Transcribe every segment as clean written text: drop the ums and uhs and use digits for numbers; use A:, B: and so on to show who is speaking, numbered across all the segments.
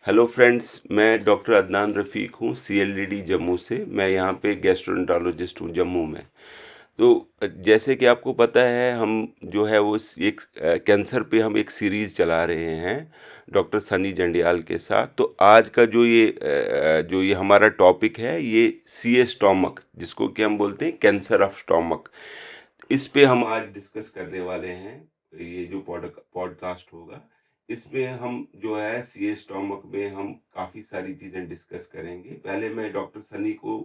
A: Hello friends, मैं doctor Adnan रफ़ीक हूँ, सीएलडीडी जम्मू से। मैं यहाँ पे गैस्ट्रोएंटरोलॉजिस्ट हूँ जम्मू में। तो जैसे कि आपको पता है, हम जो है वो एक कैंसर पे हम एक सीरीज़ चला रहे हैं डॉक्टर सनी जंडियाल के साथ। तो आज का जो ये हमारा टॉपिक है, ये सीए स्टोमक, जिसको कि हम बोलते हैं कैंसर ऑफ स्टोमक। इस पे हम आज डिस्कस करने वाले हैं। ये जो पॉडकास्ट होगा, इसमें हम जो है सीए स्टोमक में हम काफ़ी सारी चीज़ें डिस्कस करेंगे। पहले मैं डॉक्टर सनी को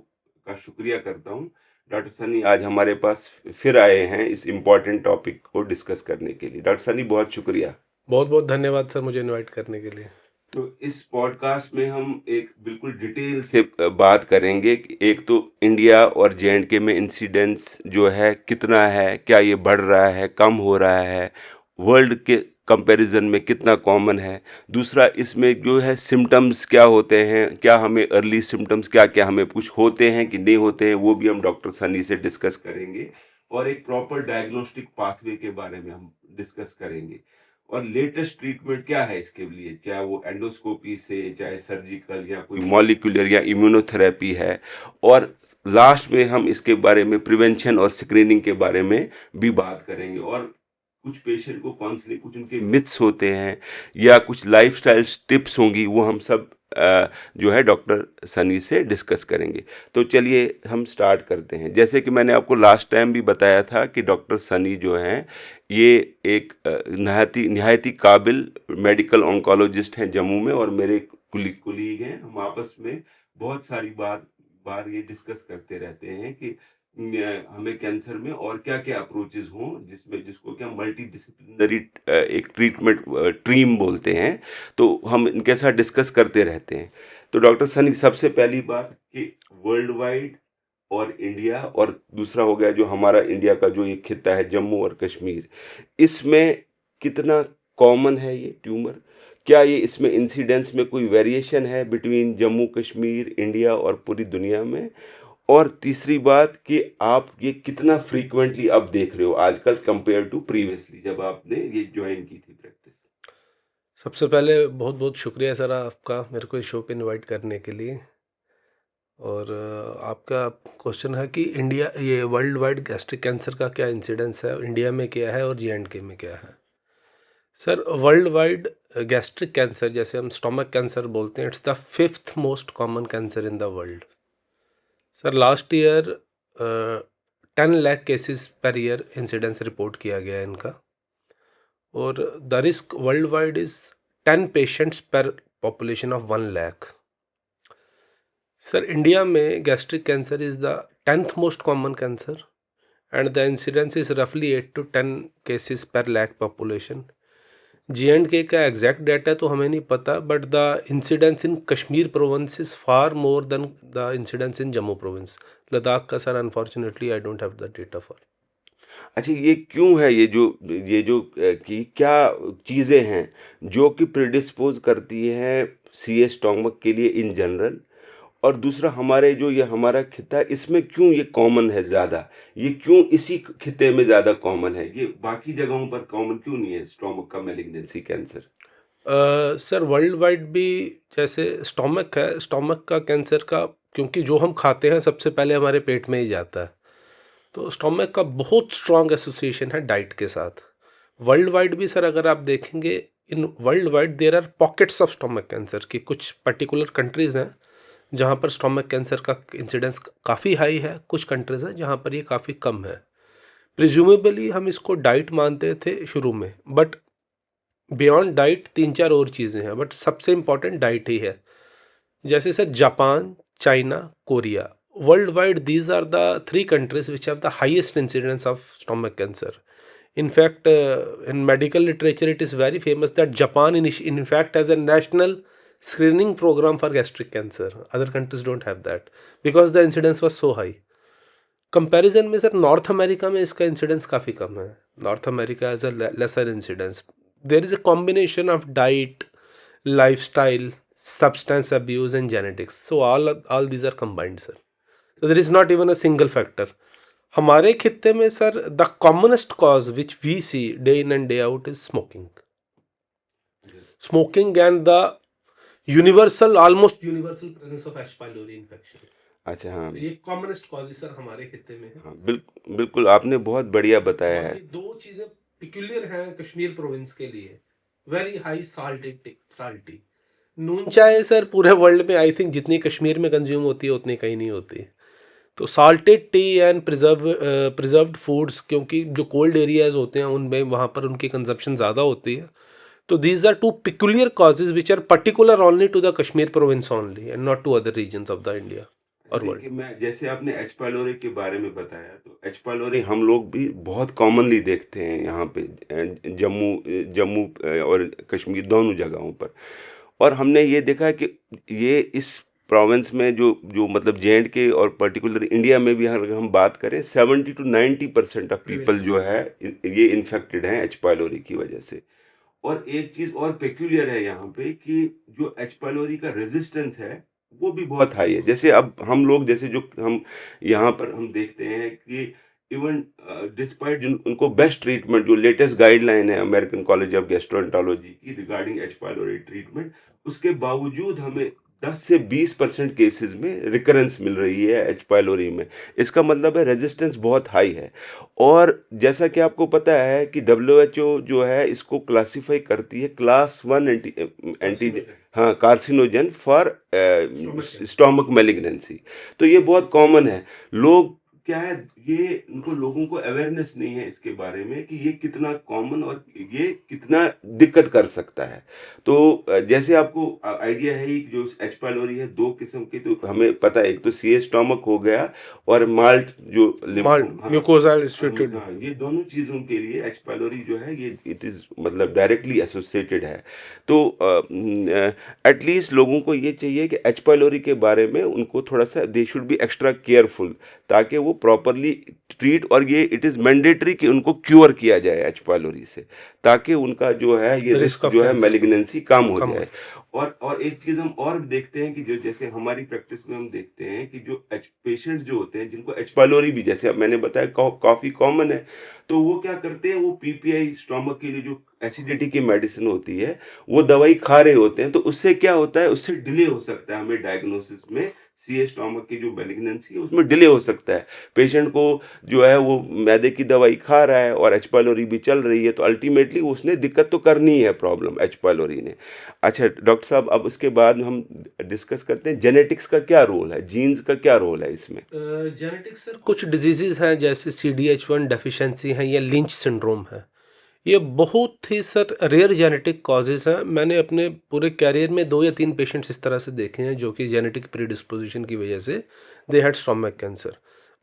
A: का शुक्रिया करता हूँ। डॉक्टर सनी आज हमारे पास फिर आए हैं इस इम्पोर्टेंट टॉपिक को डिस्कस करने के लिए। डॉक्टर सनी, बहुत शुक्रिया।
B: बहुत बहुत धन्यवाद सर, मुझे इनवाइट करने के लिए।
A: तो इस पॉडकास्ट में हम एक बिल्कुल डिटेल से बात करेंगे कि एक तो इंडिया और जेएंडके में इंसिडेंस जो है कितना है, क्या ये बढ़ रहा है, कम हो रहा है, वर्ल्ड के कंपैरिजन में कितना कॉमन है। दूसरा, इसमें जो है सिम्टम्स क्या होते हैं, क्या हमें अर्ली सिम्टम्स क्या क्या हमें कुछ होते हैं कि नहीं होते हैं, वो भी हम डॉक्टर सनी से डिस्कस करेंगे। और एक प्रॉपर डायग्नोस्टिक पाथवे के बारे में हम डिस्कस करेंगे। और लेटेस्ट ट्रीटमेंट क्या है इसके लिए, क्या वो एंडोस्कोपी से, चाहे सर्जिकल या कोई मॉलिक्यूलर या इम्यूनोथेरेपी है। और लास्ट में हम इसके बारे में प्रिवेंशन और स्क्रीनिंग के बारे में भी बात करेंगे। और कुछ पेशेंट को काउंसलिंग, कुछ उनके मिथ्स होते हैं या कुछ लाइफस्टाइल टिप्स होंगी, वो हम सब जो है डॉक्टर सनी से डिस्कस करेंगे। तो चलिए हम स्टार्ट करते हैं। जैसे कि मैंने आपको लास्ट टाइम भी बताया था कि डॉक्टर सनी जो हैं, ये एक नहायती काबिल मेडिकल ऑन्कोलॉजिस्ट हैं जम्मू में, और मेरे कुलीग हैं। हम आपस में बहुत सारी बार ये डिस्कस करते रहते हैं कि हमें कैंसर में और क्या क्या अप्रोचेस हों, जिसको क्या मल्टी डिसिप्लिनरी एक ट्रीटमेंट टीम बोलते हैं। तो हम इनके साथ डिस्कस करते रहते हैं। तो डॉक्टर सनी, सबसे पहली बात कि वर्ल्ड वाइड और इंडिया, और दूसरा हो गया जो हमारा इंडिया का जो ये खित्ता है जम्मू और कश्मीर, इसमें कितना कॉमन है ये ट्यूमर, क्या ये इसमें इंसिडेंस में कोई वेरिएशन है बिटवीन जम्मू कश्मीर, इंडिया और पूरी दुनिया में। और तीसरी बात कि आप ये कितना फ्रीक्वेंटली अब देख रहे हो आजकल कंपेयर टू प्रीवियसली, जब आपने ये ज्वाइन की थी प्रैक्टिस।
B: सबसे पहले बहुत बहुत शुक्रिया सर आपका मेरे को इस शो पे इनवाइट करने के लिए। और आपका क्वेश्चन है कि इंडिया, ये वर्ल्ड वाइड गैस्ट्रिक कैंसर का क्या इंसिडेंस है, इंडिया में क्या है और J&K में क्या है। Sir, world wide gastric cancer, जैसे हम स्टोमक कैंसर बोलते हैं, it's the 5th most common cancer in the world. Sir, last year 10 lakh cases per year incidence report किया गया है इनका। और the risk world wide is 10 patients per population of 1 lakh. Sir, India में gastric cancer is the 10th most common cancer and the incidence is रफली 8 to 10 cases पर lakh population. J&K का exact data तो हमें नहीं पता, but the incidence in Kashmir province is far more than the incidence in Jammu province. Ladakh का sir unfortunately I don't have the data for.
A: अच्छा, ये क्यों है, ये जो कि क्या चीज़ें हैं जो कि प्रिडिस्पोज करती हैं सीए स्टोमक के लिए इन जनरल। और दूसरा, हमारे जो ये हमारा खिता है, इसमें क्यों ये कॉमन है ज़्यादा, ये क्यों इसी खिते में ज़्यादा कॉमन है, ये बाकी जगहों पर कॉमन क्यों नहीं है स्टोमक का malignancy cancer.
B: Sir, world wide भी जैसे स्टोमक है, स्टोमक का कैंसर का, क्योंकि जो हम खाते हैं सबसे पहले हमारे पेट में ही जाता है, तो स्टोमक का बहुत स्ट्रॉन्ग एसोसिएशन है डाइट के साथ। वर्ल्ड वाइड भी सर अगर आप देखेंगे, in world wide there are pockets of stomach cancer की कुछ पर्टिकुलर कंट्रीज़ हैं जहाँ पर स्टोमक कैंसर का इंसिडेंस काफ़ी हाई है, कुछ कंट्रीज़ हैं जहाँ पर ये काफ़ी कम है। प्रिज्यूमेबली हम इसको डाइट मानते थे शुरू में, बट बियॉन्ड डाइट 3-4 और चीज़ें हैं, बट सबसे इम्पॉर्टेंट डाइट ही है। जैसे sir Japan, China, Korea, world wide these are the 3 countries which have the highest incidence of stomach cancer. In fact, in medical literature, it is very famous that Japan, in fact, has a national screening program for gastric cancer. Other countries don't have that because the incidence was so high. Comparison में sir North America में इसका incidence काफ़ी कम है। North America as a lesser incidence. There is a combination of diet, lifestyle, substance abuse and genetics. So all these are combined, sir. So there is not even a single factor. हमारे खित्ते में sir the commonest cause which we see day in and day out is smoking. Smoking and the universal, almost universal presence of H pylori infection.
A: अच्छा, हाँ।
B: ये commonest cause sir हमारे खित्ते में है।
A: हाँ, बिल्कुल आपने बहुत बढ़िया बताया
B: और
A: है।
B: ये दो चीजें पिक्यूलियर हैं कश्मीर प्रोविंस के लिए, वेरी हाई साल्टी। नून चाय सर पूरे वर्ल्ड में आई थिंक जितनी कश्मीर में कंज्यूम होती है उतनी कहीं नहीं होती। तो salted T and preserved foods, क्योंकि जो कोल्ड एरियाज होते हैं उनमें वहाँ पर उनकी कंजप्शन ज़्यादा होती है। तो these are two peculiar causes which are particular only to the Kashmir province only and not to other regions of the India और वर्ल्ड।
A: देखिए, मैं जैसे आपने एच पाइलोरी के बारे में बताया, तो एच पाइलोरी हम लोग भी बहुत कॉमनली देखते हैं यहाँ पे जम्मू और कश्मीर दोनों जगहों पर। और हमने ये देखा है कि ये इस प्रोविंस में जो जो मतलब जे&के और पर्टिकुलर इंडिया में भी अगर हम बात करें, 70 to 90% ऑफ पीपल जो है ये इन्फेक्टेड हैं एच पाइलोरी की वजह से। और एक चीज और पेक्यूलियर है यहाँ पे कि जो एच पाइलोरी का रेजिस्टेंस है वो भी बहुत हाई है। जैसे अब हम लोग, जैसे जो हम यहाँ पर हम देखते हैं कि इवन डिस्पाइट जिन उनको बेस्ट ट्रीटमेंट, जो लेटेस्ट गाइडलाइन है अमेरिकन कॉलेज ऑफ गैस्ट्रोएंटरोलॉजी की रिगार्डिंग एच पाइलोरी ट्रीटमेंट, उसके बावजूद हमें 10 से 20% केसेस में रिकरेंस मिल रही है एच पाइलोरी में। इसका मतलब है रेजिस्टेंस बहुत हाई है। और जैसा कि आपको पता है कि डब्ल्यूएचओ जो है इसको क्लासिफाई करती है क्लास 1 एंटी, हाँ, कार्सिनोजन फॉर स्टोमक मैलिग्नेंसी। तो ये बहुत कॉमन है। लोग क्या है, ये उनको लोगों को अवेयरनेस नहीं है इसके बारे में कि ये कितना कॉमन और ये कितना दिक्कत कर सकता है। तो जैसे आपको आइडिया है ही कि जो एच पाइलोरी है दो किस्म की, तो हमें पता है, एक तो सी स्टोमक हो गया और माल्ट जो हाँ,
B: म्यूकोजा
A: हाँ, ये दोनों चीज़ों के लिए एच पाइलोरी जो है ये इट इज़ मतलब डायरेक्टली एसोसिएटेड है। तो एटलीस्ट लोगों को ये चाहिए कि एच पाइलोरी के बारे में उनको थोड़ा सा they should be extra careful, ताकि वो प्रॉपरली ट्रीट, और ये इट इज़ मैंडेटरी कि उनको क्योर किया जाए एच पाइलोरी से, ताकि उनका जो है ये
B: रिस्क
A: रिस्क
B: ऑफ
A: जो है
B: कैंसर
A: मैलिग्नेंसी कम हो
B: कम हो।
A: जाए। और एक चीज़ हम और देखते हैं कि जो जैसे हमारी प्रैक्टिस में हम देखते हैं कि जो एच पेशेंट्स जो होते हैं जिनको एच पाइलोरी भी, जैसे अब मैंने बताया काफ़ी कॉमन है, तो वो क्या करते हैं, वो पीपीआई स्टोमक के लिए जो एसिडिटी की मेडिसिन होती है वो दवाई खा रहे होते हैं। तो उससे क्या होता है, उससे डिले हो सकता है हमें डायग्नोसिस में, सी स्टोमक की जो मैलिग्नेंसी है उसमें डिले हो सकता है। पेशेंट को जो है वो मैदे की दवाई खा रहा है और एच पाइलोरी भी चल रही है, तो अल्टीमेटली उसने दिक्कत तो करनी है, प्रॉब्लम एच पाइलोरी ने। अच्छा डॉक्टर साहब, अब उसके बाद हम डिस्कस करते हैं जेनेटिक्स का क्या रोल है, जीन्स का क्या रोल है इसमें।
B: जेनेटिक्स सर, कुछ डिजीजेज हैं जैसे CDH1 डेफिशिएंसी है या लिंच सिंड्रोम है। ये बहुत ही सर रेयर जेनेटिक कॉजेज हैं। मैंने अपने पूरे कैरियर में 2 या 3 पेशेंट्स इस तरह से देखे हैं जो कि जेनेटिक प्रीडिस्पोजिशन की वजह से they had stomach cancer.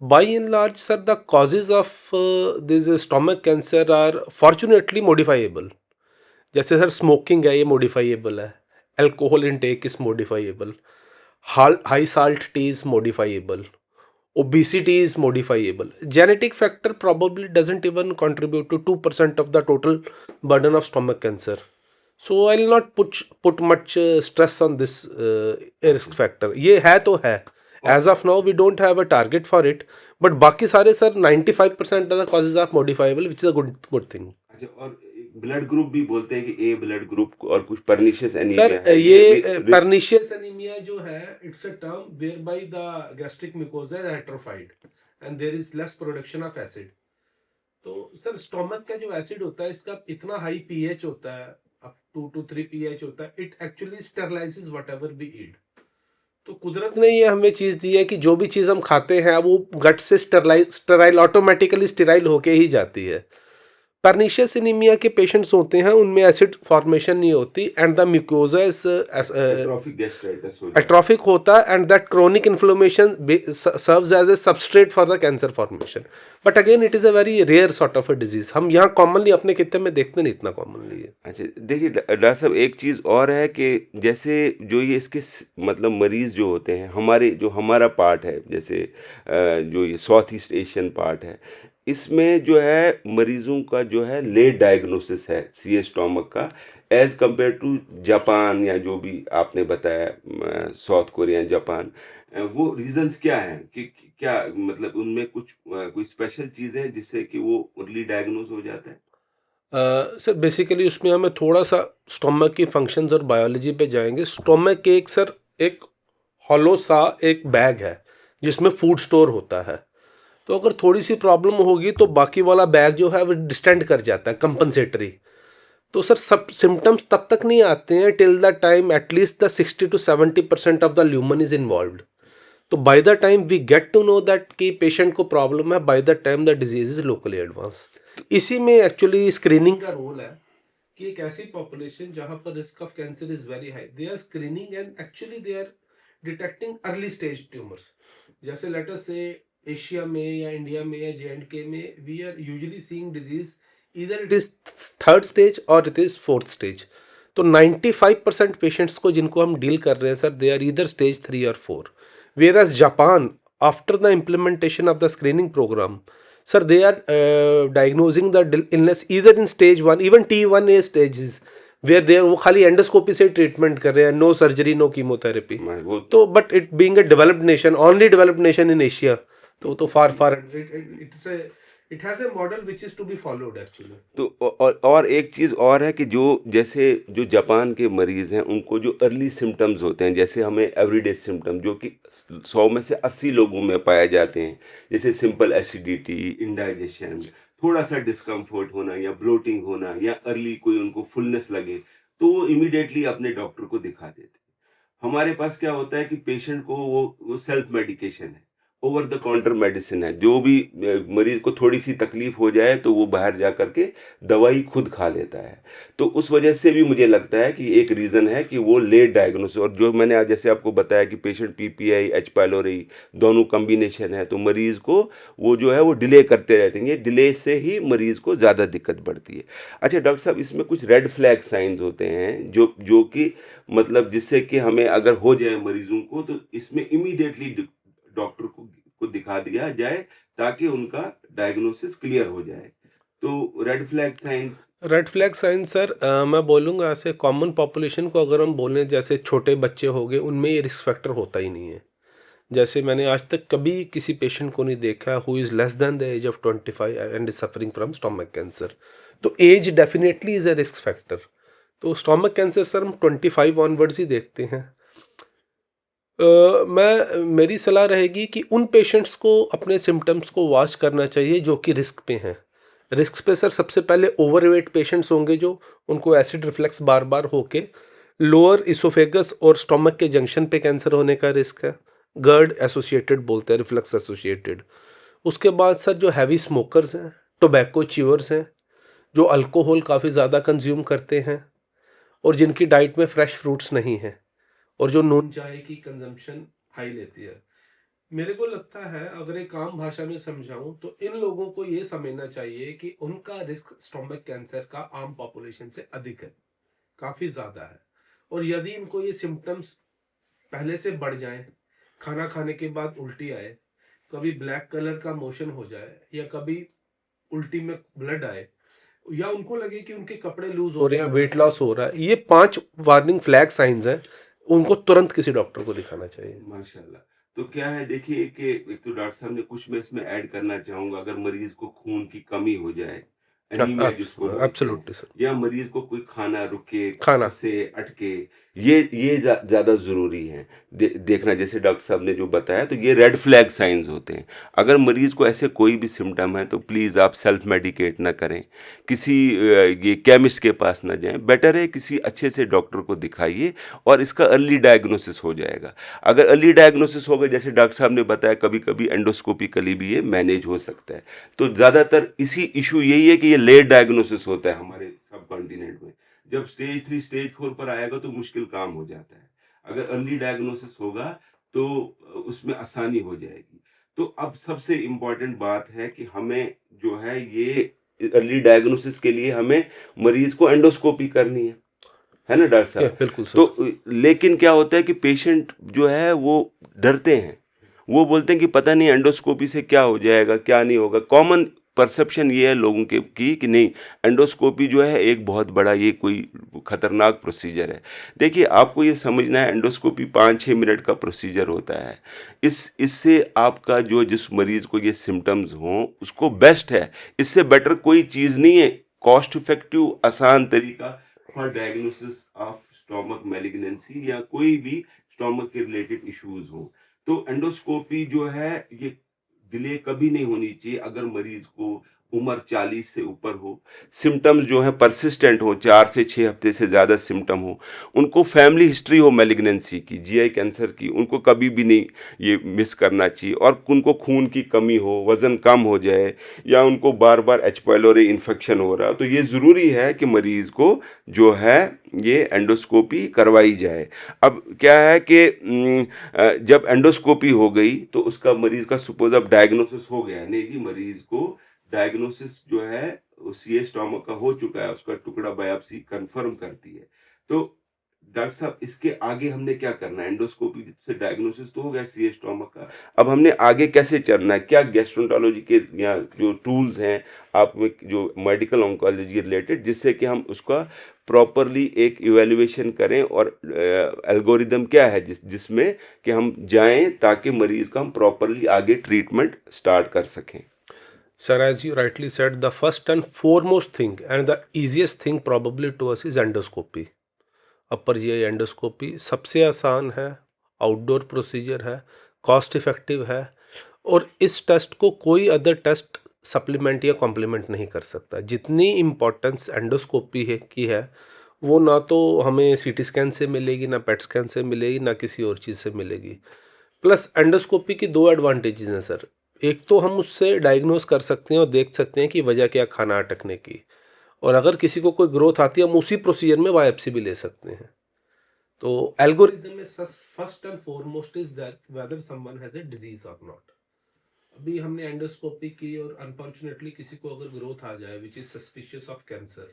B: By and large sir the causes of this stomach cancer are fortunately modifiable. जैसे सर स्मोकिंग है, ये मॉडिफाइएबल है। Alcohol intake is modifiable. High salt tea is modifiable. Obesity is modifiable. Genetic factor probably doesn't even contribute to 2% of the total burden of stomach cancer. So I'll not put much stress on this risk factor. ये है तो है. As of now, we don't have a target for it. But बाकी सारे sir 95% of the causes are modifiable, which is a good thing.
A: अच्छा, और blood group भी बोलते हैं कि ए ब्लड ग्रुप और कुछ परनिशियस
B: सर
A: एनीमिया है, ये भी
B: ये
A: रिस्क।
B: pernicious anemia जो है, it's a term whereby the gastric mucosa is atrophied and there is less production of acid. तो सर स्टोमक का जो एसिड होता है इसका इतना हाई पीएच होता है, अप 2 to 3 पीएच होता है, it actually sterilises whatever we eat. तो कुदरत ने ये हमें चीज़ दी है कि जो भी चीज़ हम खाते हैं वो गट से स्टेराइल ऑटोमेटिकली स्टेराइल होके ही जाती है। पर्नीशियस एनीमिया के पेशेंट्स होते हैं उनमें एसिड फॉर्मेशन नहीं होती and the mucosa is
A: atrophic gastritis हो जाता
B: एट्रोफिक होता है and that chronic inflammation serves as a substrate for the cancer formation. But again it is a very rare sort of a disease. हम यहाँ commonly अपने खित्ते में देखते नहीं इतना कॉमनली है।
A: अच्छा, देखिए डॉक्टर साहब, एक चीज़ और है कि जैसे जो ये इसके मतलब मरीज़ जो होते हैं, हमारे जो हमारा पार्ट है, जैसे जो ये साउथ ईस्ट एशियन पार्ट है, इसमें जो है मरीज़ों का जो है लेट डायग्नोसिस है सी स्टोमक का, एज़ कंपेयर टू जापान या जो भी आपने बताया साउथ कोरिया, जापान। वो रीजंस क्या हैं कि क्या मतलब उनमें कुछ कोई स्पेशल चीज़ है जिससे कि वो अर्ली डायग्नोज हो जाता है।
B: सर बेसिकली उसमें हमें थोड़ा सा स्टोमक की फंक्शंस और बायोलॉजी पे जाएंगे। स्टोमक एक सर एक हॉलो सा एक बैग है जिसमें फूड स्टोर होता है। तो अगर थोड़ी सी प्रॉब्लम होगी तो बाकी वाला बैग जो है वो डिस्टेंड कर जाता है, कंपनसेटरी। तो सर सब सिम्टम्स तब तक नहीं आते हैं till the time at least the 60 to 70% of the lumen is involved. तो by the time we get to know that कि पेशेंट को प्रॉब्लम है, by the time the disease is locally advance. इसी में एक्चुअली स्क्रीनिंग का role है कि एक ऐसी पॉपुलेशन जहां पर risk of cancer is very high, they are screening and actually they are detecting early stage tumours. जैसे लेट अस से एशिया में या इंडिया में या जे में we are usually seeing disease इधर इट इज थर्ड स्टेज और it is fourth stage. तो 95% पेशेंट्स को जिनको हम डील कर रहे हैं सर, दे आर इधर स्टेज 3 और 4। Whereas Japan, after the implementation of the screening program, sir, they are diagnosing the illness either in stage 1, even T1A stages, where they वो खाली एंडोस्कोपी से ट्रीटमेंट कर रहे हैं, नो सर्जरी नो कीमोथेरेपी।
A: वो
B: तो but it being a developed nation, only developed nation in Asia, तो far far it's it has a model which is to be followed actually.
A: तो और एक चीज़ और है कि जो जैसे जो जापान के मरीज़ हैं उनको जो अर्ली सिम्टम्स होते हैं, जैसे हमें एवरीडे सिम्टम जो कि 100 में से 80 लोगों में पाए जाते हैं, जैसे सिंपल एसिडिटी, इंडाइजेशन, थोड़ा सा डिस्कम्फर्ट होना या ब्लोटिंग होना या अर्ली कोई उनको फुलनेस लगे, तो वो इमीडिएटली अपने डॉक्टर को दिखा देते हैं। हमारे पास क्या होता है कि पेशेंट को वो सेल्फ मेडिकेशन है, ओवर द काउंटर मेडिसिन है। जो भी मरीज को थोड़ी सी तकलीफ हो जाए तो वो बाहर जा कर के दवाई खुद खा लेता है। तो उस वजह से भी मुझे लगता है कि एक रीज़न है कि वो लेट डायग्नोसिस, और जो मैंने आज जैसे आपको बताया कि पेशेंट पीपीआई एच पाइलोरी दोनों कम्बिनेशन है, तो मरीज़ को वो जो है वो डिले करते रहते हैं। ये डिले से ही मरीज़ को ज़्यादा दिक्कत बढ़ती है। अच्छा डॉक्टर साहब, इसमें कुछ रेड फ्लैग साइंस होते हैं जो जो कि मतलब जिससे कि हमें अगर हो जाए मरीजों को तो इसमें इमीडिएटली डॉक्टर को दिखा दिया जाए ताकि उनका डायग्नोसिस क्लियर हो जाए। तो red flag signs.
B: Red flag sign sir, मैं बोलूँगा ऐसे कॉमन पॉपुलेशन को अगर हम बोलें, जैसे छोटे बच्चे हो गए, उनमें ये रिस्क फैक्टर होता ही नहीं है। जैसे मैंने आज तक कभी किसी पेशेंट को नहीं देखा who is less than the age of 25 and is suffering from stomach cancer. तो age definitely is a risk factor. तो स्टोमक कैंसर सर हम 25 ऑनवर्ड्स ही देखते हैं। मैं मेरी सलाह रहेगी कि उन पेशेंट्स को अपने सिम्टम्स को वॉच करना चाहिए जो कि रिस्क पे हैं। रिस्क पे सर सबसे पहले ओवरवेट पेशेंट्स होंगे जो उनको एसिड रिफ्लेक्स बार बार होके लोअर इसोफेगस और स्टोमक के जंक्शन पे कैंसर होने का रिस्क है। गर्ड एसोसिएटेड बोलते हैं, रिफ्लेक्स एसोसिएटेड। उसके बाद सर जो हैवी स्मोकर्स हैं, टोबैको च्यूअर्स हैं, जो अल्कोहल काफ़ी ज़्यादा कंज्यूम करते हैं और जिनकी डाइट में फ्रेश फ्रूट्स नहीं हैं, और जो नून चाय की कंजम्पशन हाई लेती है। मेरे को लगता है अगर एक आम भाषा में समझाऊं तो इन लोगों को ये समझना चाहिए कि उनका रिस्क स्टोमक कैंसर का आम पॉपुलेशन से अधिक है, काफ़ी ज़्यादा है। और यदि इनको ये सिम्टम्स पहले से बढ़ जाएं, खाना खाने के बाद उल्टी आए, कभी ब्लैक कलर का मोशन हो जाए, या कभी उल्टी में ब्लड आए, या उनको लगे कि उनके कपड़े लूज हो रहे हैं, वेट लॉस हो रहा है, ये 5 वार्निंग फ्लैग साइंस हैं। उनको तुरंत किसी डॉक्टर को दिखाना चाहिए।
A: माशाल्लाह। तो क्या है देखिए कि एक तो डॉक्टर साहब ने कुछ मैं इसमें ऐड करना चाहूँगा, अगर मरीज़ को खून की कमी हो जाए, एनीमिया जिसको बोलते हैं,
B: एब्सोल्युटली सर।
A: या मरीज़ को कोई खाना रुके,
B: खाना।
A: फँसे, अटके, ये ज़्यादा ज़रूरी है देखना। जैसे डॉक्टर साहब ने जो बताया, तो ये रेड फ्लैग साइंस होते हैं। अगर मरीज़ को ऐसे कोई भी सिम्टम है तो प्लीज़ आप सेल्फ मेडिकेट ना करें, किसी ये केमिस्ट के पास ना जाएं। बेटर है किसी अच्छे से डॉक्टर को दिखाइए और इसका अर्ली डायग्नोसिस हो जाएगा। अगर अर्ली डायग्नोसिस होगा, जैसे डॉक्टर साहब ने बताया, कभी कभी एंडोस्कोपिकली भी ये मैनेज हो सकता है। तो ज़्यादातर इसी इशू यही है कि ये लेट डायग्नोसिस होता है हमारे सब कॉन्टिनेंट में। जब स्टेज 3 स्टेज 4 पर आएगा तो मुश्किल काम हो जाता है। अगर अर्ली डायग्नोसिस होगा तो उसमें आसानी हो जाएगी। तो अब सबसे इम्पोर्टेंट बात है कि हमें जो है ये अर्ली डायग्नोसिस के लिए हमें मरीज को एंडोस्कोपी करनी है ना डॉक्टर साहब?
B: बिल्कुल सर।
A: तो लेकिन क्या होता है कि पेशेंट जो है वो डरते हैं, वो बोलते हैं कि पता नहीं एंडोस्कोपी से क्या हो जाएगा, क्या नहीं होगा। कॉमन परसेप्शन ये है लोगों के की कि नहीं, एंडोस्कोपी जो है एक बहुत बड़ा ये कोई खतरनाक प्रोसीजर है। देखिए आपको ये समझना है, एंडोस्कोपी 5-6 मिनट का प्रोसीजर होता है। इससे आपका जिस मरीज़ को ये सिम्टम्स हों उसको बेस्ट है, इससे बेटर कोई चीज़ नहीं है कॉस्ट इफेक्टिव आसान तरीका for diagnosis of stomach malignancy या कोई भी स्टोमक के रिलेटेड इश्यूज हो। तो एंडोस्कोपी जो है ये डिले कभी नहीं होनी चाहिए अगर मरीज को उम्र 40 से ऊपर हो, सिम्टम्स जो है परसिस्टेंट हो, 4 से 6 हफ्ते से ज़्यादा सिम्टम हो, उनको फैमिली हिस्ट्री हो मैलिग्नेंसी की, जीआई कैंसर की, उनको कभी भी नहीं ये मिस करना चाहिए, और उनको खून की कमी हो, वज़न कम हो जाए, या उनको बार बार एच पाइलोरी इन्फेक्शन हो रहा, तो ये ज़रूरी है कि मरीज़ को जो है ये एंडोस्कोपी करवाई जाए। अब क्या है कि जब एंडोस्कोपी हो गई तो उसका मरीज़ का सपोज अब डायग्नोसिस हो गया, नहीं जी मरीज़ को डायग्नोसिस जो है सीए स्टोमक का हो चुका है, उसका टुकड़ा बायोप्सी कंफर्म करती है। तो डॉक्टर साहब इसके आगे हमने क्या करना है? एंडोस्कोपी से डायग्नोसिस तो हो गया सीए स्टोमक का, अब हमने आगे कैसे चलना है? क्या गैस्ट्रोएंटरोलॉजी के या जो टूल्स हैं आप में जो मेडिकल ऑन्कोलॉजी रिलेटेड, जिससे कि हम उसका प्रॉपरली एक इवैल्यूएशन करें, और एल्गोरिदम क्या है जिसमें कि हम जाएं ताकि मरीज का हम प्रॉपरली आगे ट्रीटमेंट स्टार्ट कर सकें।
B: Sir, as you rightly said, the first and foremost thing and the easiest thing probably to us is endoscopy. Upper GI endoscopy सबसे आसान है, आउटडोर प्रोसीजर है, कॉस्ट इफेक्टिव है, और इस टेस्ट को कोई अदर टेस्ट सप्लीमेंट या कॉम्प्लीमेंट नहीं कर सकता। जितनी इम्पोर्टेंस एंडोस्कोपी है की है, वो ना तो हमें सीटी स्कैन से मिलेगी, ना पेट स्कैन से मिलेगी, ना किसी और चीज़ से मिलेगी। प्लस एंडोस्कोपी की दो एडवांटेजेस हैं सर। एक तो हम उससे डायग्नोस कर सकते हैं और देख सकते हैं कि वजह क्या खाना अटकने की, और अगर किसी को कोई ग्रोथ आती है हम उसी प्रोसीजर में बायोप्सी भी ले सकते हैं। तो एल्गोरिदम में first and foremost is that whether someone has a disease और नॉट। अभी हमने एंडोस्कोपी की और अनफॉर्चुनेटली किसी को अगर ग्रोथ आ जाए which is suspicious of cancer,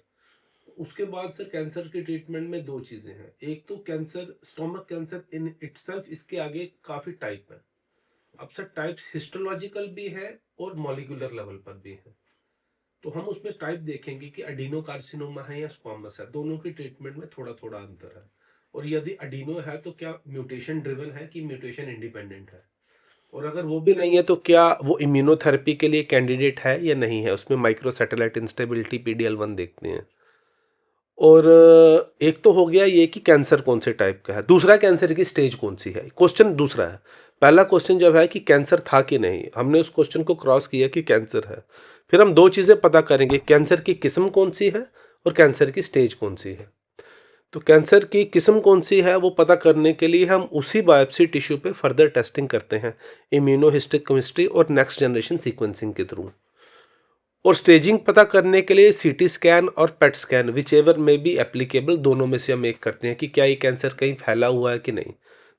B: उसके बाद सर कैंसर के ट्रीटमेंट में दो चीज़ें हैं। एक तो cancer, stomach cancer in itself, इसके आगे काफ़ी टाइप है। अब सर टाइप्स हिस्टोलॉजिकल भी है और मॉलिक्यूलर लेवल पर भी है। तो हम उसमें टाइप देखेंगे कि अडीनो कार्सिनोमा है या स्क्वामस है, दोनों की ट्रीटमेंट में थोड़ा थोड़ा अंतर है। और यदि अडीनो है तो क्या म्यूटेशन ड्रिवन है कि म्यूटेशन इंडिपेंडेंट है, और अगर वो भी नहीं है तो क्या वो इम्यूनोथेरेपी के लिए कैंडिडेट है या नहीं है। उसमें माइक्रो सैटेलाइट इंस्टेबिलिटी PDL1 देखते हैं। और एक तो हो गया ये कि कैंसर कौन से टाइप का है, दूसरा कैंसर की स्टेज कौन सी है। क्वेश्चन दूसरा है, पहला क्वेश्चन जब है कि कैंसर था कि नहीं, हमने उस क्वेश्चन को क्रॉस किया कि कैंसर है, फिर हम दो चीज़ें पता करेंगे, कैंसर की किस्म कौन सी है और कैंसर की स्टेज कौन सी है। तो कैंसर की किस्म कौन सी है वो पता करने के लिए हम उसी बायोप्सी टिश्यू पे फर्दर टेस्टिंग करते हैं इम्यूनोहिस्टोकेमिस्ट्री और नेक्स्ट जनरेशन सीक्वेंसिंग के थ्रू। और स्टेजिंग पता करने के लिए सीटी स्कैन और पेट स्कैन विच एवर में बी एप्लीकेबल, दोनों में से हम एक करते हैं कि क्या ये कैंसर कहीं फैला हुआ है कि नहीं।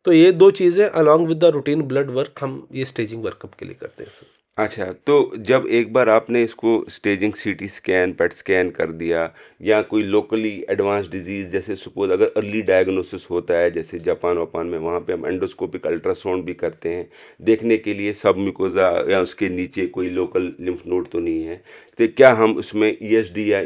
B: तो ये दो चीज़ें along with the routine blood work हम ये स्टेजिंग वर्कअप के लिए करते हैं सर।
A: अच्छा, तो जब एक बार आपने इसको staging CT scan, PET scan कर दिया, या कोई लोकली एडवांस डिजीज़ जैसे सपोज़ अगर अर्ली डायग्नोसिस होता है जैसे जापान वापान में, वहाँ पे हम एंडोस्कोपिक अल्ट्रासाउंड भी करते हैं देखने के लिए सब म्यूकोज़ा या उसके नीचे कोई लोकल लिम्फ नोड तो नहीं है, तो क्या हम उसमें ईएसडी या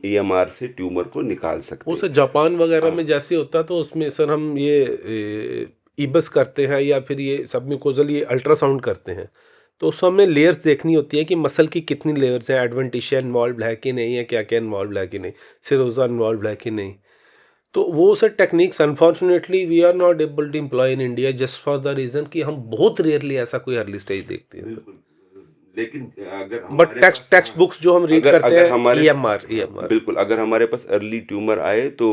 A: ईएमआर से ट्यूमर को निकाल सकते
B: वो
A: हैं?
B: सर जापान वगैरह
A: हाँ।
B: में जैसे होता है तो उसमें सर हम ये ईबस करते हैं या फिर ये सबम्यूकोजल ये अल्ट्रासाउंड करते हैं। तो उसमें हमें लेयर्स देखनी होती है कि मसल की कितनी लेयर्स हैं, एडवेंटिशिया इन्वॉल्व है कि नहीं है, क्या क्या इन्वॉल्व है कि नहीं, सिरोजा इन्वॉल्व है कि नहीं। तो वो sir techniques unfortunately we are not able to employ in India just for the reason कि हम बहुत रेयरली ऐसा कोई अर्ली स्टेज देखते हैं सर।
A: बिल्कुल, लेकिन अगर
B: बट
A: हमारे
B: टेक्स्ट
A: पास,
B: टेक्स्ट
A: हाँ,
B: बुक्स जो हम रीड
A: अगर
B: करते
A: अगर
B: हैं
A: हमारे
B: EMR
A: हाँ,
B: EMR।
A: बिल्कुल, अगर हमारे पास अर्ली ट्यूमर आए तो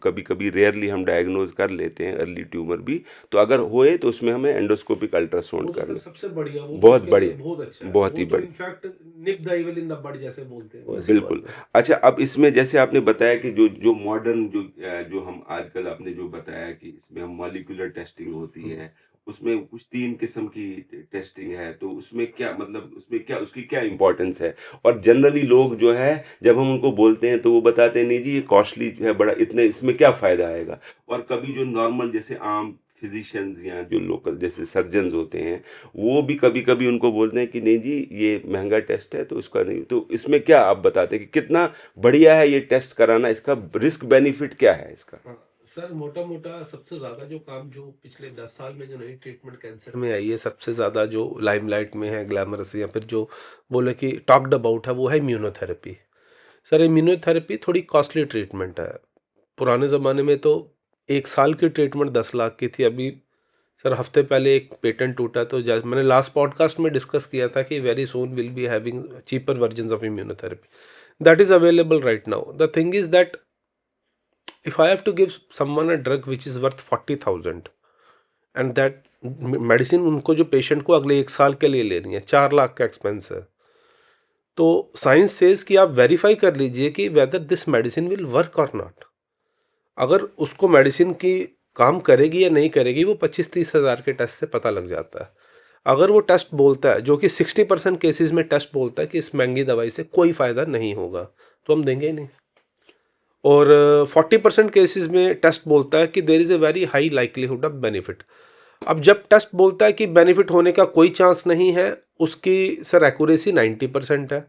A: कभी-कभी रेयरली हम डायग्नोज़ कर लेते हैं अर्ली ट्यूमर भी, तो अगर होए तो उसमें हमें एंडोस्कोपिक अल्ट्रासाउंड
B: वो तो फिर
A: करना।
B: सबसे बढ़िया, वो तो
A: बहुत
B: उसके लिए
A: बढ़िया,
B: बहुत अच्छा है,
A: बहुत
B: वो
A: ही
B: तो
A: बढ़िया।
B: In fact nip the evil in the bud जैसे बोलते हैं वैसी
A: बिल्कुल।
B: बात है।
A: अच्छा, अब इसमें जैसे आपने बताया कि जो जो मॉडर्न जो हम आजकल आपने जो बताया कि इसमें हम मॉलिक्यूलर टेस्टिंग होती है, उसमें कुछ 3 किस्म की टेस्टिंग है, तो उसमें क्या मतलब उसमें क्या उसकी क्या इम्पोर्टेंस है? और जनरली लोग जो है जब हम उनको बोलते हैं तो वो बताते हैं नहीं जी ये कॉस्टली है बड़ा, इतने इसमें क्या फ़ायदा आएगा? और कभी जो नॉर्मल जैसे आम फिजिशियंस या जो लोकल जैसे सर्जन्स होते हैं, वो भी कभी-कभी उनको बोलते हैं कि नहीं जी ये महँगा टेस्ट है तो इसका नहीं, तो इसमें क्या आप बताते हैं कि कितना बढ़िया है ये टेस्ट कराना, इसका रिस्क बेनिफिट क्या है इसका?
B: हाँ, सर मोटा मोटा सबसे ज़्यादा जो काम जो पिछले 10 साल में जो नई ट्रीटमेंट कैंसर में आई है, सबसे ज़्यादा जो लाइमलाइट में है, ग्लैमरस या फिर जो बोले कि टॉक्ड अबाउट है, वो है इम्यूनोथेरेपी। सर इम्यूनोथेरेपी थोड़ी कॉस्टली ट्रीटमेंट है। पुराने ज़माने में तो 1 साल की ट्रीटमेंट 10 लाख की थी। अभी सर हफ्ते पहले एक पेटेंट टूटा, तो मैंने लास्ट पॉडकास्ट में डिस्कस किया था कि very soon will be having cheaper versions of immunotherapy that is available right now. The thing is that if I have to give someone a drug which is worth 40,000 and that medicine उनको जो patient को अगले 1 साल के लिए लेनी है, 4 लाख का एक्सपेंस है। तो साइंस सेज कि आप वेरीफाई कर लीजिए कि whether this medicine will work और नॉट। अगर उसको मेडिसिन की काम करेगी या नहीं करेगी वो 25-30 हज़ार के टेस्ट से पता लग जाता है। अगर वो टेस्ट बोलता है, जो कि 60% केसेस में टेस्ट बोलता है कि इस महंगी दवाई से कोई फ़ायदा नहीं होगा, तो हम देंगे ही नहीं। और 40% केसेस में टेस्ट बोलता है कि there is a very high likelihood of benefit. अब जब टेस्ट बोलता है कि बेनिफिट होने का कोई चांस नहीं है, उसकी सर एक्यूरेसी 90% है।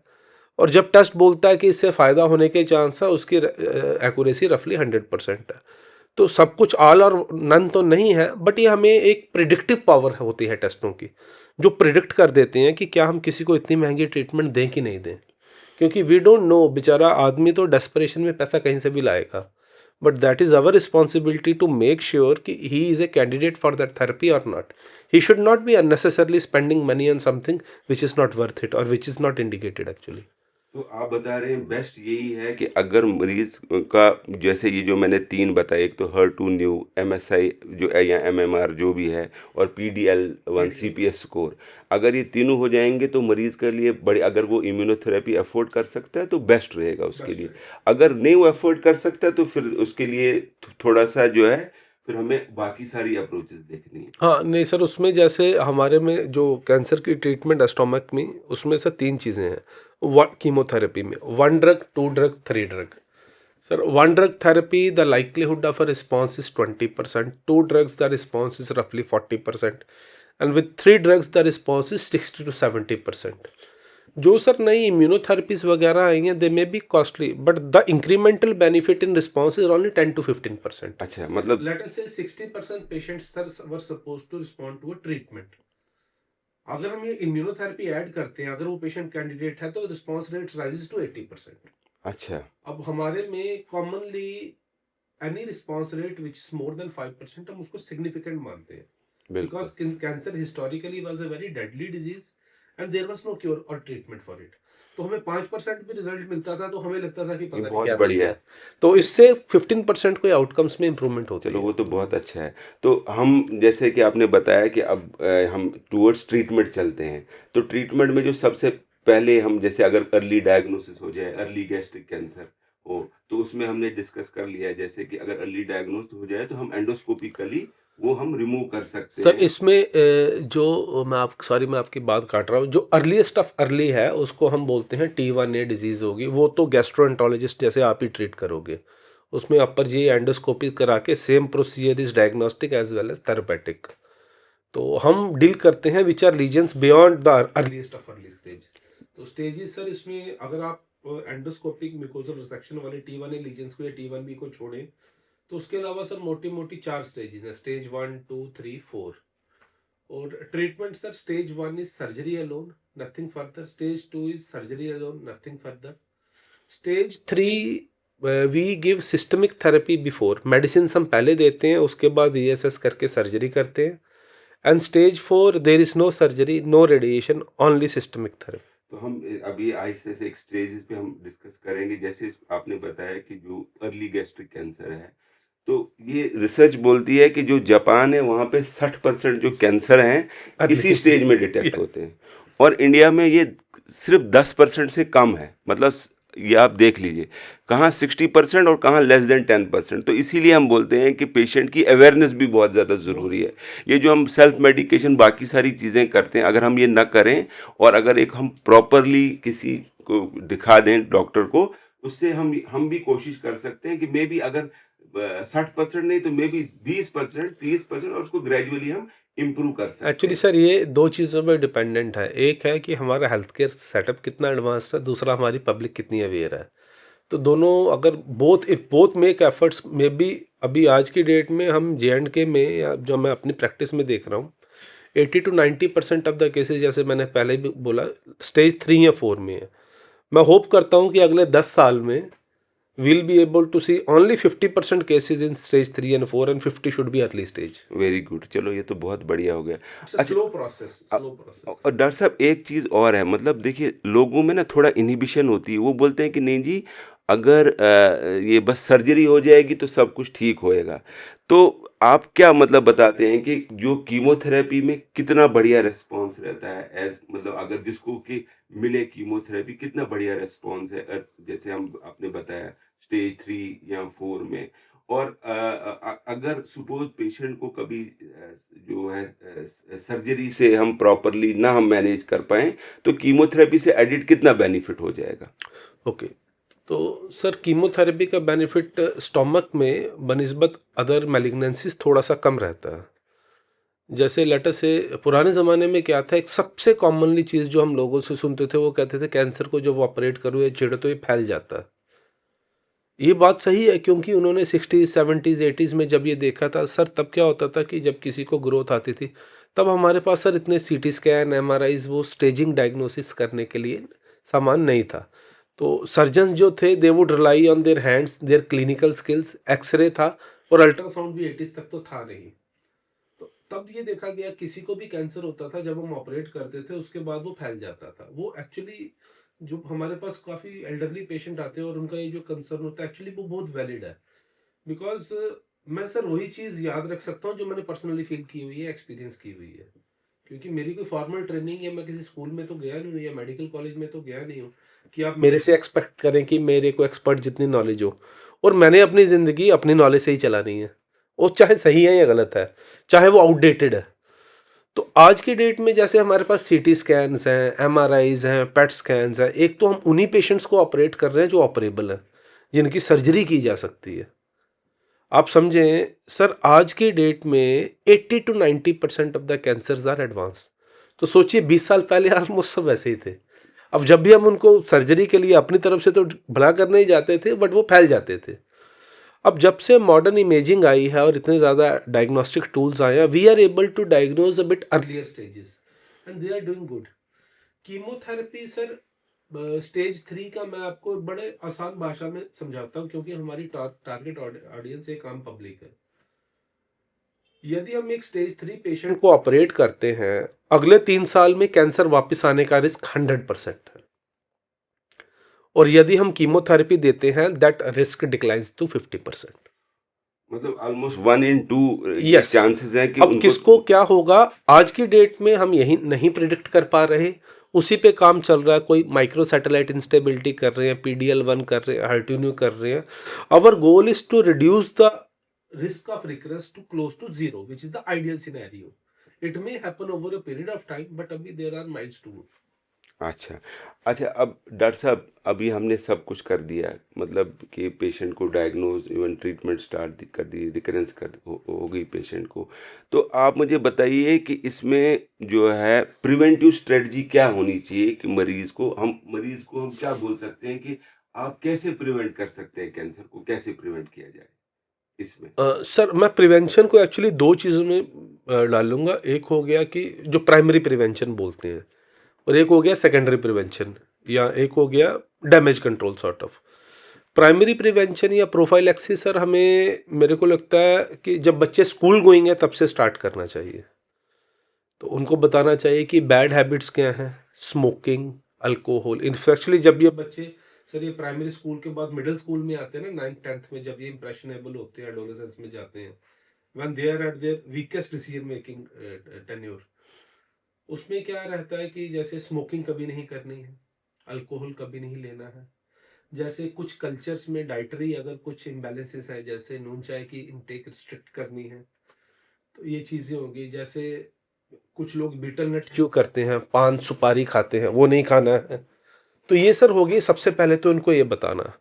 B: और जब टेस्ट बोलता है कि इससे फ़ायदा होने के चांस है, उसकी एक्यूरेसी रफली 100% है। तो सब कुछ ऑल और नन तो नहीं है, बट ये हमें एक प्रिडिक्टिव पावर होती है टेस्टों की, जो प्रिडिक्ट कर देते हैं कि क्या हम किसी को इतनी महंगी ट्रीटमेंट दें कि नहीं दें। क्योंकि वी डोंट नो, बेचारा आदमी तो डेस्परेशन में पैसा कहीं से भी लाएगा, but that is our responsibility to make sure कि he is a candidate for that therapy और not. He should not be unnecessarily spending money on something which is not worth it और which is not indicated actually.
A: तो आप बता रहे हैं best यही है कि अगर मरीज का, जैसे ये जो मैंने 3 बताए, एक तो HER2 न्यू, MSI जो है या MMR जो भी है, और PDL1 CPS स्कोर, अगर ये तीनों हो जाएंगे तो मरीज के लिए बड़े, अगर वो इम्यूनोथेरेपी अफोर्ड कर सकता है तो बेस्ट रहेगा उसके लिए। अगर नहीं वो अफोर्ड कर सकता तो फिर उसके लिए थोड़ा सा जो है, फिर हमें बाकी सारी अप्रोचेस देखनी है।
B: हाँ नहीं सर, उसमें जैसे हमारे में जो कैंसर की ट्रीटमेंट है स्टोमक में, उसमें सर 3 चीज़ें हैं। वन कीमोथेरेपी में 1 drug, 2 drug, 3 drug. Sir 1 drug therapy the likelihood of a response is 20%, 2 drugs the response is रफली 40%, and with 3 drugs the response is 60 to 70%। जो सर नई इम्यूनोथेरेपीज वगैरह आई हैं, they may be costly, but the incremental benefit in response is only 10 to 15%।
A: अच्छा, मतलब
B: let us से 60% patients sir were suppose to respond to a treatment. अगर हम ये इम्यूनोथेरेपी ऐड करते हैं, अगर वो पेशेंट कैंडिडेट है, तो रिस्पॉन्स रेट राइजेस टू 80%।
A: अच्छा,
B: अब हमारे में commonly any response rate which is more than 5% हम उसको सिग्निफिकेंट मानते हैं,
A: बिल्कुल।
B: Because cancer historically was a very deadly disease and there was no cure और ट्रीटमेंट फॉर इट। तो हमें 5% भी रिजल्ट मिलता था तो हमें लगता था कि
A: ये
B: पता नहीं
A: बहुत
B: क्या मिल
A: बढ़िया
B: गया।
A: है।
B: तो इससे 15% कोई आउटकम्स में इंप्रूवमेंट होती
A: चलो
B: है।
A: वो तो बहुत अच्छा है। तो हम, जैसे कि आपने बताया कि अब हम टुवर्ड्स ट्रीटमेंट चलते हैं, तो ट्रीटमेंट में जो सबसे पहले हम, जैसे अगर अर्ली डायग्नोसिस हो जाए, अर्ली गैस्ट्रिक कैंसर हो, तो उसमें हमने डिस्कस कर लिया है, जैसे कि अगर अर्ली डायग्नोस हो जाए तो हम एंडोस्कोपिकली वो हम रिमूव कर सकते
B: सर
A: हैं।
B: इसमें जो मैं आपकी बात काट रहा हूँ, जो अर्लीस्ट ऑफ अर्ली है उसको हम बोलते हैं T1A डिजीज़ होगी, वो तो गैस्ट्रोएंटरोलॉजिस्ट जैसे आप ही ट्रीट करोगे। उसमें अपर जी एंडोस्कोपी करा के same procedure is diagnostic as well as therapeutic. तो हम डील करते हैं which are lesions beyond the earliest of early stage. तो स्टेजेस सर इसमें अगर आप एंडोस्कोपिक म्यूकोजल रिसेक्शन वाले T1A लीजन्स को या T1B को छोड़ें, तो उसके अलावा सर मोटी मोटी 4 स्टेजेस हैं, स्टेज 1, 2, 3, 4। और treatment sir stage 1 is surgery alone, nothing further. Stage 2 is surgery alone, nothing further. Stage 3 we give systemic therapy before, medicine हम पहले देते हैं, उसके बाद ESS करके सर्जरी करते हैं। And stage 4 there is no surgery, no radiation, only systemic therapy.
A: तो हम अभी आहिस्ते से एक स्टेजेस पे हम डिस्कस करेंगे। जैसे आपने बताया कि जो अर्ली गैस्ट्रिक कैंसर है, तो ये रिसर्च बोलती है कि जो जापान है वहाँ पे 60% जो कैंसर हैं इसी स्टेज में डिटेक्ट
B: Yes.
A: होते हैं, और इंडिया में ये सिर्फ 10% से कम है। मतलब ये आप देख लीजिए, कहाँ 60% और कहाँ लेस देन 10%। तो इसीलिए हम बोलते हैं कि पेशेंट की अवेयरनेस भी बहुत ज़्यादा ज़रूरी है। ये जो हम सेल्फ मेडिकेशन बाकी सारी चीज़ें करते हैं, अगर हम ये ना करें और अगर एक हम प्रॉपरली किसी को दिखा दें डॉक्टर को, उससे हम भी कोशिश कर सकते हैं कि मे बी अगर 60% नहीं तो मे बी 20%, 30%, और उसको ग्रेजुअली हम इम्प्रूव कर सकते
B: एक्चुअली
A: हैं।
B: सर ये 2 चीज़ों पे डिपेंडेंट है। एक है कि हमारा हेल्थ केयर सेटअप कितना एडवांस है, दूसरा हमारी पब्लिक कितनी अवेयर है। तो दोनों अगर both make efforts may be, अभी आज की डेट में हम J&K में, या जो मैं अपनी प्रैक्टिस में देख रहा हूँ, 80 to 90% ऑफ द केसेस, जैसे मैंने पहले भी बोला, स्टेज 3 या 4 में है। मैं होप करता हूँ कि अगले 10 साल में we'll be able to see only 50% cases in stage 3 and 4 and 50 should be early stage.
A: Very good, चलो ये तो बहुत बढ़िया हो गया।
B: It's a
A: अच्छा,
B: slow process,
A: अ-
B: slow process.
A: और डॉक्टर साहब एक चीज़ और है, मतलब देखिए लोगों में ना थोड़ा इनहिबिशन होती है, वो बोलते हैं कि नहीं जी, अगर ये बस सर्जरी हो जाएगी तो सब कुछ ठीक होएगा। तो आप क्या मतलब बताते हैं कि जो कीमोथेरेपी में कितना बढ़िया रिस्पॉन्स रहता है, एज मतलब अगर जिसको कि मिले कीमोथेरेपी कितना बढ़िया रिस्पॉन्स है, जैसे हम आपने बताया स्टेज 3 या 4 में, और अगर सपोज पेशेंट को कभी जो है सर्जरी से हम प्रॉपरली ना हम मैनेज कर पाएँ, तो कीमोथेरेपी से एडिड कितना बेनिफिट हो जाएगा?
B: ओके, तो सर कीमोथेरेपी का बेनिफिट स्टोमक में बनिस्बत अदर मैलिग्नेंसीज थोड़ा सा कम रहता है। जैसे लेटर से पुराने ज़माने में क्या था, एक सबसे कॉमनली चीज़ जो हम लोगों से सुनते थे वो कहते थे कैंसर को जब ऑपरेट करो या छेड़ो तो ये फैल जाता है। ये बात सही है, क्योंकि उन्होंने 60s 70s 80s में जब ये देखा था सर, तब क्या होता था कि जब किसी को ग्रोथ आती थी तब हमारे पास सर इतने सीटी स्कैन एमआरआईज वो स्टेजिंग डायग्नोसिस करने के लिए सामान नहीं था। तो सर्जन जो थे they would rely on their hands, their clinical skills. X-ray था और अल्ट्रासाउंड भी 80s तक तो था नहीं। तो तब ये देखा गया किसी को भी कैंसर होता था जब हम ऑपरेट करते थे उसके बाद वो फैल जाता था। वो एक्चुअली जो हमारे पास काफ़ी एल्डरली पेशेंट आते हैं और उनका ये जो कंसर्न होता है एक्चुअली वो बहुत वैलिड है। बिकॉज मैं सर वही चीज़ याद रख सकता हूँ जो मैंने पर्सनली फील की हुई है, एक्सपीरियंस की हुई है। क्योंकि मेरी कोई फॉर्मल ट्रेनिंग या मैं किसी स्कूल में तो गया नहीं हूँ या मेडिकल कॉलेज में तो गया नहीं हूँ कि आप मेरे से एक्सपेक्ट करें कि मेरे को एक्सपर्ट जितनी नॉलेज हो। और मैंने अपनी ज़िंदगी अपनी नॉलेज से ही चलानी है, वो चाहे सही है या गलत है, चाहे वो आउटडेटेड है। तो आज की डेट में जैसे हमारे पास सीटी स्कैन्स हैं, एमआरआईज हैं, पेट स्कैन्स हैं, एक तो हम उन्हीं पेशेंट्स को ऑपरेट कर रहे हैं जो ऑपरेबल हैं, जिनकी सर्जरी की जा सकती है। आप समझें सर, आज की डेट में 80 to 90% of the cancers are advance. तो सोचिए 20 साल पहले ऑलमोस्ट सब वैसे ही थे। अब जब भी हम उनको सर्जरी के लिए अपनी तरफ से तो भला करने ही जाते थे बट वो फैल जाते थे। अब जब से मॉडर्न इमेजिंग आई है और इतने ज़्यादा डायग्नोस्टिक टूल्स आए हैं, we are able to diagnose a bit earlier stages and they are doing good. Chemotherapy sir stage 3 का मैं आपको बड़े आसान भाषा में समझाता हूँ, क्योंकि हमारी टारगेट ऑडियंस एक आम पब्लिक है। यदि हम एक स्टेज 3 पेशेंट को ऑपरेट करते हैं, अगले 3 साल में कैंसर वापस आने का रिस्क 100% है। और यदि हम कीमोथेरेपी देते हैं दैट रिस्क डिक्लाइंस टू 50%।
A: मतलब ऑलमोस्ट 1 in 2 ये
B: यस।
A: चांसेस हैं कि
B: अब
A: उनको।
B: किसको क्या होगा आज की डेट में हम यही नहीं प्रिडिक्ट कर पा रहे, उसी पे काम चल रहा है। कोई माइक्रो सैटेलाइट इंस्टेबिलिटी कर रहे हैं, PDL1 कर रहे हैं, हर्ट्यून्यू कर रहे हैं। Our goal is to reduce the risk of recurrence to close to zero, which is the ideal scenario. It may happen over a period of time, but अभी there are miles to go.
A: अच्छा, अच्छा, अब doctor साहब अभी हमने सब कुछ कर दिया, मतलब कि पेशेंट को डायग्नोज इवन ट्रीटमेंट स्टार्ट कर दी, रिकरेंस हो गई पेशेंट को। तो आप मुझे बताइए कि इसमें जो है प्रिवेंटिव स्ट्रेटजी क्या होनी चाहिए कि मरीज को हम क्या बोल सकते हैं कि आप कैसे प्रिवेंट कर सकते हैं, कैंसर को कैसे प्रिवेंट किया जाए इसमें?
B: सर मैं प्रिवेंशन को एक्चुअली दो चीज़ों में डाल लूँगा। एक हो गया कि जो प्राइमरी प्रिवेंशन बोलते हैं, और एक हो गया सेकेंडरी प्रिवेंशन, या एक हो गया damage control sort of. Primary prevention या प्रोफाइलैक्सिस सर हमें, मेरे को लगता है कि जब बच्चे स्कूल गोइंग है तब से स्टार्ट करना चाहिए। तो उनको बताना चाहिए कि बैड हैबिट्स क्या हैं, स्मोकिंग, अल्कोहल। इनफैक्चुअली जब ये बच्चे सर ये प्राइमरी स्कूल के बाद मिडिल स्कूल में आते हैं ना, 9th 10th में, जब ये इंप्रेशनेबल होते हैं, एडोलेसेंस में जाते हैं, when they are at their weakest decision making tenure, उसमें क्या रहता है कि जैसे स्मोकिंग कभी नहीं करनी है, अल्कोहल कभी नहीं लेना है। जैसे कुछ कल्चर्स में डाइटरी अगर कुछ इम्बैलेंसेस है, जैसे नून चाय की इनटेक रिस्ट्रिक्ट करनी है, तो ये चीज़ें होंगी। जैसे कुछ लोग बीटल नट चू करते हैं, पान सुपारी खाते हैं, वो नहीं खाना है। तो ये सर होगी सबसे पहले तो इनको ये बताना।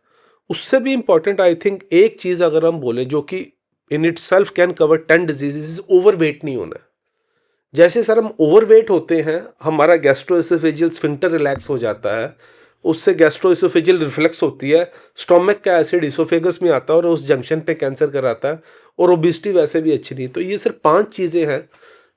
B: उससे भी इम्पॉर्टेंट आई थिंक एक चीज़ अगर हम बोले जो कि in it self can cover 10 diseases, overweight नहीं होना है। जैसे सर हम ओवरवेट होते हैं, हमारा गैस्ट्रोएसोफेजियल स्फिंक्टर रिलैक्स हो जाता है, उससे गैस्ट्रोएसोफेजियल रिफ्लेक्स होती है, स्टोमक का एसिड इसोफेगस में आता है और उस जंक्शन पे कैंसर कराता है, और ओबिसिटी वैसे भी अच्छी नहीं। तो ये सिर्फ 5 चीज़ें हैं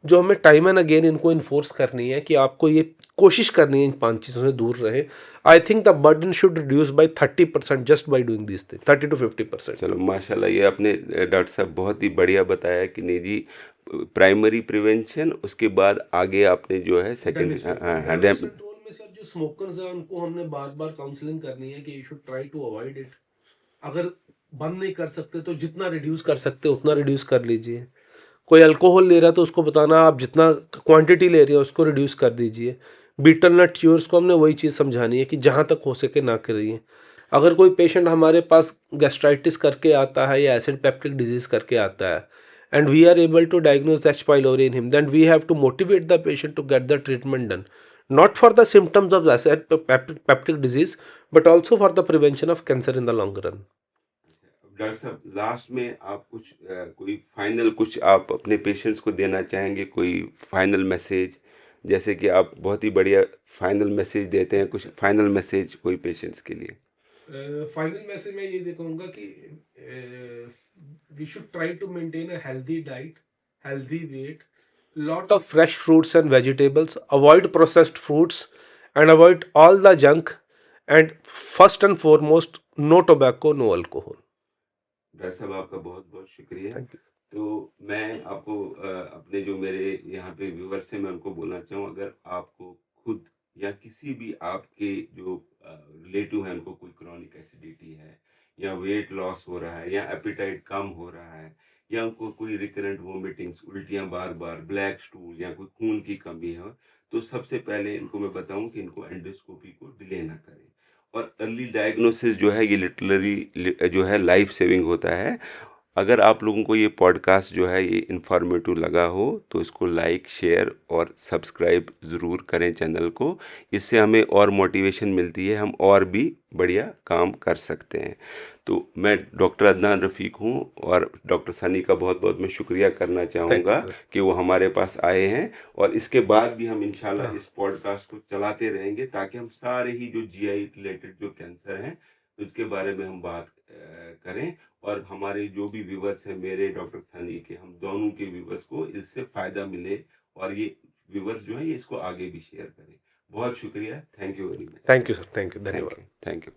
B: जो हमें टाइम एंड अगेन इनको इन्फोर्स करनी है कि आपको ये कोशिश करनी है इन 5 चीज़ों से दूर रहें। I think the burden should reduce by 30% just by doing this thing, 30 to 50%।
A: चलो माशाल्लाह, ये आपने डॉक्टर साहब बहुत ही बढ़िया बताया कि नहीं जी, प्राइमरी प्रिवेंशन, उसके बाद आगे आपने जो है सेकेंड।
B: डैमेज कंट्रोल,
A: हाँ,
B: डैमेज कंट्रोल में सर जो स्मोकर्स हैं उनको हमने बार बार काउंसलिंग करनी है कि you should try to avoid it. अगर बंद नहीं कर सकते तो जितना रिड्यूस कर सकते उतना रिड्यूस कर लीजिए। कोई अल्कोहल ले रहा है तो उसको बताना आप जितना क्वांटिटी ले रहे हो उसको रिड्यूस कर दीजिए। बीटल नट च्यूअर्स को हमने वही चीज़ समझानी है कि जहाँ तक हो सके ना करिए। अगर कोई पेशेंट हमारे पास गैस्ट्राइटिस करके आता है या एसिड पेप्टिक डिजीज़ करके आता है and we are able to diagnose H. pylori in him, then we have to motivate the patient to get the treatment done, not for the symptoms of acid peptic disease, but also for the prevention of cancer in the long run.
A: Doctor साहब, last में आप कुछ कोई final कुछ आप अपने patients को देना चाहेंगे, कोई फाइनल मैसेज, जैसे कि आप बहुत ही बढ़िया फाइनल मैसेज देते हैं, कुछ फाइनल मैसेज कोई पेशेंट्स के लिए?
B: फाइनल मैसेज मैं ये देखूंगा कि we should try to maintain a healthy diet, healthy weight, lot of fresh fruits and vegetables, avoid processed foods, and avoid all the junk, and first and foremost, no tobacco, no alcohol.
A: Doctor साहब, आपका बहुत बहुत शुक्रिया।
B: Thank you.
A: तो मैं आपको अपने जो मेरे यहाँ पे व्यूअर्स हैं, मैं उनको बोलना चाहूँ, अगर आपको खुद या किसी भी आपके जो रिलेटिव हैं उनको कोई क्रॉनिक एसिडिटी है, या वेट लॉस हो रहा है, या एपेटाइट कम हो रहा है, या उनको कोई रिकरेंट वोमिटिंग्स, उल्टियाँ बार बार, ब्लैक स्टूल, या कोई खून की कमी है, तो सबसे पहले इनको मैं बताऊं कि इनको एंडोस्कोपी को डिले ना करें। और अर्ली डायग्नोसिस जो है ये लिटरली जो है लाइफ सेविंग होता है। अगर आप लोगों को ये पॉडकास्ट जो है ये इन्फॉर्मेटिव लगा हो तो इसको लाइक, शेयर और सब्सक्राइब ज़रूर करें चैनल को। इससे हमें और मोटिवेशन मिलती है, हम और भी बढ़िया काम कर सकते हैं। तो मैं डॉक्टर अदनान रफ़ीक हूँ और डॉक्टर सनी का बहुत बहुत मैं शुक्रिया करना चाहूँगा कि वो हमारे पास आए हैं, और इसके बाद भी हम इंशाल्लाह इस पॉडकास्ट को चलाते रहेंगे ताकि हम सारे ही जो जीआई रिलेटेड जो कैंसर हैं उसके बारे में हम बात करें, और हमारे जो भी व्यूवर्स हैं, मेरे, डॉक्टर सनी के, हम दोनों के व्यूवर्स को इससे फ़ायदा मिले, और ये व्यूवर्स जो हैं ये इसको आगे भी शेयर करें। बहुत शुक्रिया। Thank you very much.
B: Thank you, sir. Thank you. धन्यवाद।
A: Thank you.